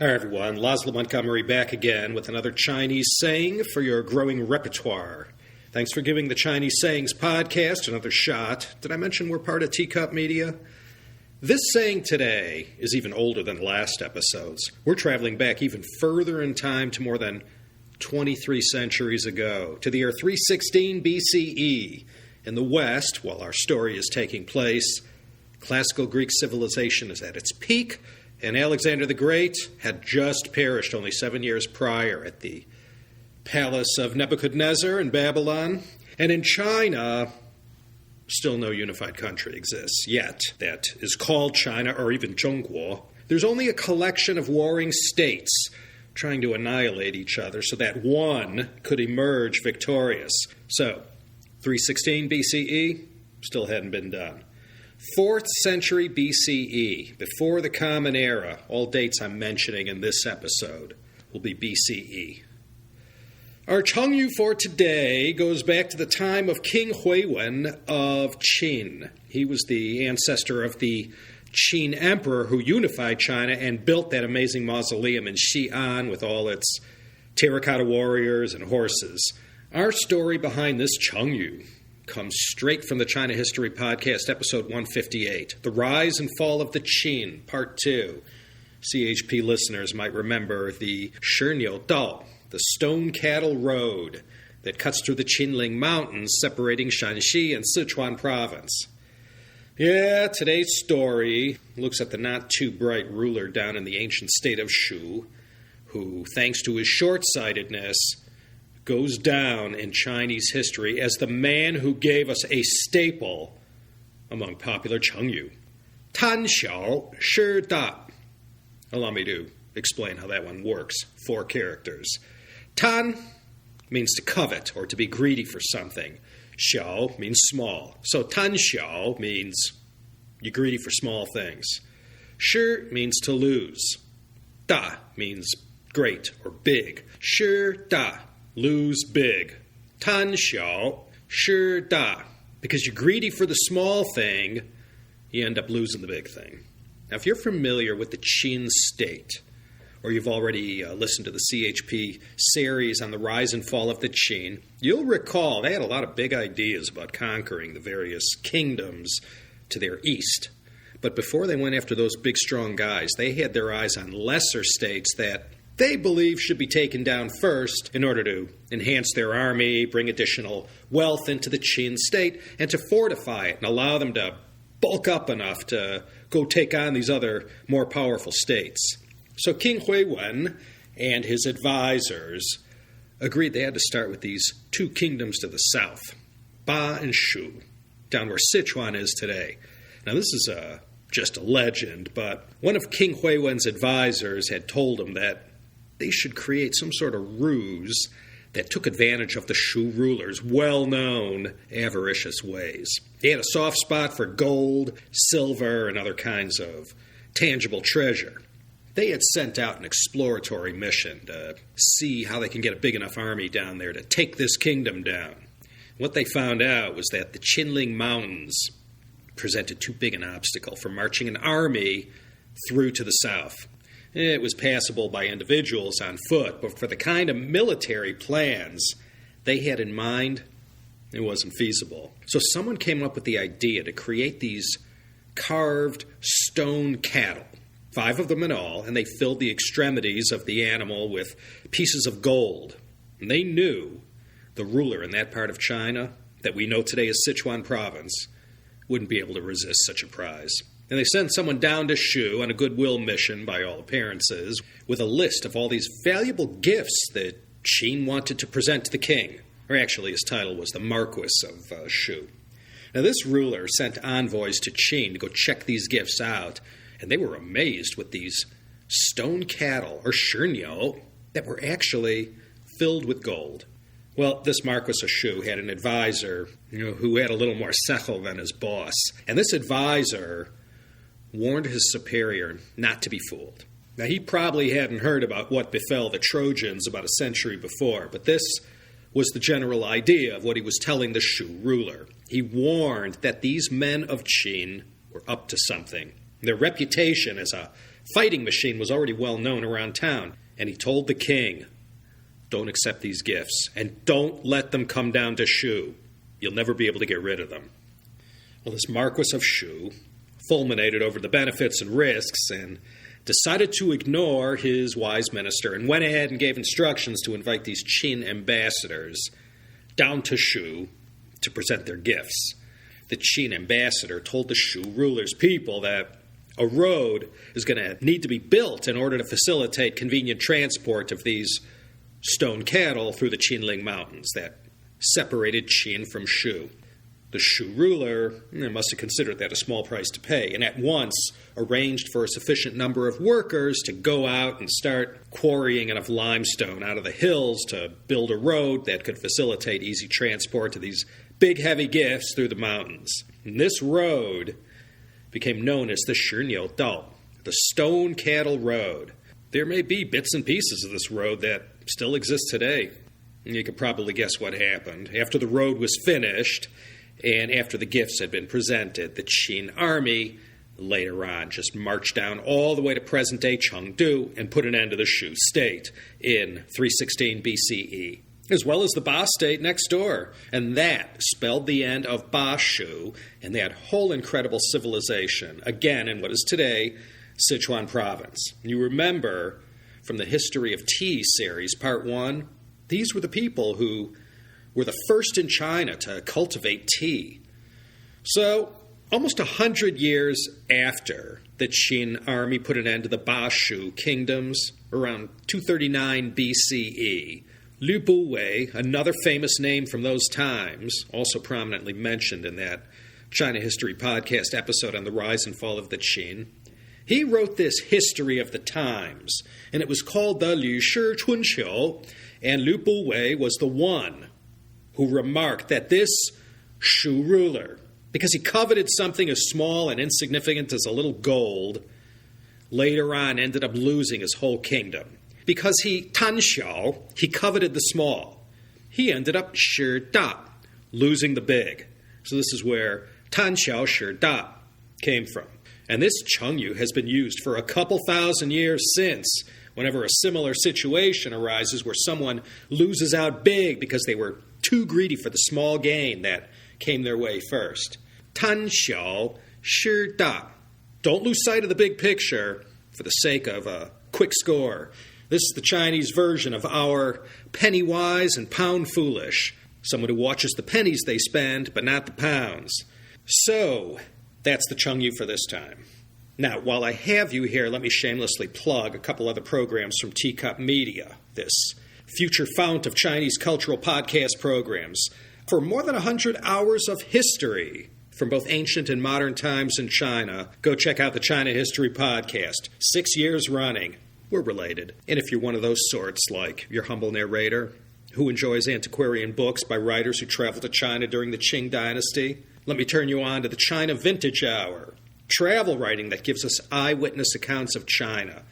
Hi everyone, Laszlo Montgomery back again with another Chinese saying for your growing repertoire. Thanks for giving the Chinese Sayings podcast another shot. Did I mention we're part of Teacup Media? This saying today is even older than last episode's. We're traveling back even further in time to more than 23 centuries ago, to the year 316 BCE. In the West, while our story is taking place, classical Greek civilization is at its peak, and Alexander the Great had just perished only 7 years prior at the palace of Nebuchadnezzar in Babylon. And in China, still no unified country exists yet that is called China or even Zhongguo. There's only a collection of warring states trying to annihilate each other so that one could emerge victorious. So, 316 BCE still hadn't been done. 4th century BCE, before the Common Era, all dates I'm mentioning in this episode will be BCE. Our Chengdu for today goes back to the time of King Huiyuan of Qin. He was the ancestor of the Qin emperor who unified China and built that amazing mausoleum in Xi'an with all its terracotta warriors and horses. Our story behind this Chengdu comes straight from the China History Podcast, episode 158, The Rise and Fall of the Qin, part 2. CHP listeners might remember the Shiniu Dao, the Stone Cattle Road that cuts through the Qinling Mountains, separating Shanxi and Sichuan province. Yeah, today's story looks at the not-too-bright ruler down in the ancient state of Shu, who, thanks to his short-sightedness, goes down in Chinese history as the man who gave us a staple among popular Chengdu. Tan Xiao Shi. Allow me to explain how that one works. 4 characters. Tan means to covet or to be greedy for something. Xiao means small. So Tan Xiao means you're greedy for small things. Shi means to lose. Da means great or big. Shi da. Lose big. Tan Xiao Shi Da. Because you're greedy for the small thing, you end up losing the big thing. Now, if you're familiar with the Qin state, or you've already listened to the CHP series on the rise and fall of the Qin, you'll recall they had a lot of big ideas about conquering the various kingdoms to their east. But before they went after those big, strong guys, they had their eyes on lesser states that they believe should be taken down first in order to enhance their army, bring additional wealth into the Qin state, and to fortify it and allow them to bulk up enough to go take on these other more powerful states. So King Huiyuan and his advisors agreed they had to start with these 2 kingdoms to the south, Ba and Shu, down where Sichuan is today. Now this is just a legend, but one of King Huiyuan's advisors had told him that they should create some sort of ruse that took advantage of the Shu rulers' well-known avaricious ways. They had a soft spot for gold, silver, and other kinds of tangible treasure. They had sent out an exploratory mission to see how they can get a big enough army down there to take this kingdom down. What they found out was that the Qinling Mountains presented too big an obstacle for marching an army through to the south. It was passable by individuals on foot, but for the kind of military plans they had in mind, it wasn't feasible. So someone came up with the idea to create these carved stone cattle, 5 of them in all, and they filled the extremities of the animal with pieces of gold. And they knew the ruler in that part of China, that we know today as Sichuan province, wouldn't be able to resist such a prize. And they sent someone down to Shu on a goodwill mission, by all appearances, with a list of all these valuable gifts that Qin wanted to present to the king. Or actually, his title was the Marquis of Shu. Now, this ruler sent envoys to Qin to go check these gifts out, and they were amazed with these stone cattle, or shiniu, that were actually filled with gold. Well, this Marquis of Shu had an advisor, who had a little more sechel than his boss. And this advisor warned his superior not to be fooled. Now, he probably hadn't heard about what befell the Trojans about a century before, but this was the general idea of what he was telling the Shu ruler. He warned that these men of Qin were up to something. Their reputation as a fighting machine was already well known around town. And he told the king, don't accept these gifts, and don't let them come down to Shu. You'll never be able to get rid of them. Well, this Marquis of Shu fulminated over the benefits and risks and decided to ignore his wise minister and went ahead and gave instructions to invite these Qin ambassadors down to Shu to present their gifts. The Qin ambassador told the Shu ruler's people that a road is going to need to be built in order to facilitate convenient transport of these stone cattle through the Qinling Mountains that separated Qin from Shu. The Shu ruler must have considered that a small price to pay, and at once arranged for a sufficient number of workers to go out and start quarrying enough limestone out of the hills to build a road that could facilitate easy transport to these big, heavy gifts through the mountains. And this road became known as the Shiniu Dao, the Stone Cattle Road. There may be bits and pieces of this road that still exist today. You could probably guess what happened. After the road was finished, and after the gifts had been presented, the Qin army later on just marched down all the way to present-day Chengdu and put an end to the Shu state in 316 BCE, as well as the Ba state next door. And that spelled the end of Ba Shu and that whole incredible civilization, again in what is today Sichuan province. You remember from the History of Tea series, part 1, these were the people who were the first in China to cultivate tea. So, almost 100 years after the Qin army put an end to the Ba Shu kingdoms, around 239 BCE, Lü Buwei, another famous name from those times, also prominently mentioned in that China History podcast episode on the rise and fall of the Qin, he wrote this History of the Times, and it was called the Lü Shi Chunqiu, and Lü Buwei was the one who remarked that this Shu ruler, because he coveted something as small and insignificant as a little gold, later on ended up losing his whole kingdom. Because Tan Xiao, he coveted the small. He ended up shi da, losing the big. So this is where Tan Xiao Shi da came from. And this Chengyu has been used for a couple thousand years since, whenever a similar situation arises where someone loses out big because they were too greedy for the small gain that came their way first. Tan Xiao Shi da. Don't lose sight of the big picture for the sake of a quick score. This is the Chinese version of our penny-wise and pound-foolish. Someone who watches the pennies they spend, but not the pounds. So, that's the Chengyu for this time. Now, while I have you here, let me shamelessly plug a couple other programs from Teacup Media, this future fount of Chinese cultural podcast programs. For more than 100 hours of history from both ancient and modern times in China, go check out the China History Podcast. 6 years running. We're related. And if you're one of those sorts, like your humble narrator, who enjoys antiquarian books by writers who traveled to China during the Qing Dynasty, let me turn you on to the China Vintage Hour, travel writing that gives us eyewitness accounts of China.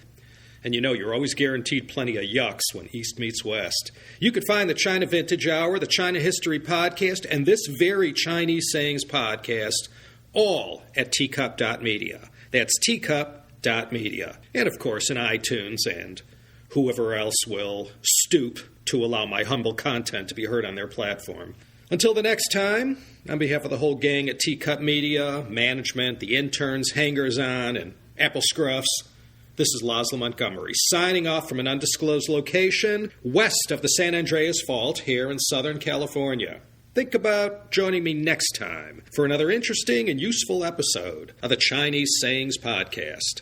And you know you're always guaranteed plenty of yucks when East meets West. You could find the China Vintage Hour, the China History Podcast, and this very Chinese Sayings podcast all at teacup.media. That's teacup.media. And, of course, in iTunes and whoever else will stoop to allow my humble content to be heard on their platform. Until the next time, on behalf of the whole gang at Teacup Media, management, the interns, hangers-on, and Apple Scruffs, this is Laszlo Montgomery, signing off from an undisclosed location west of the San Andreas Fault here in Southern California. Think about joining me next time for another interesting and useful episode of the Chinese Sayings Podcast.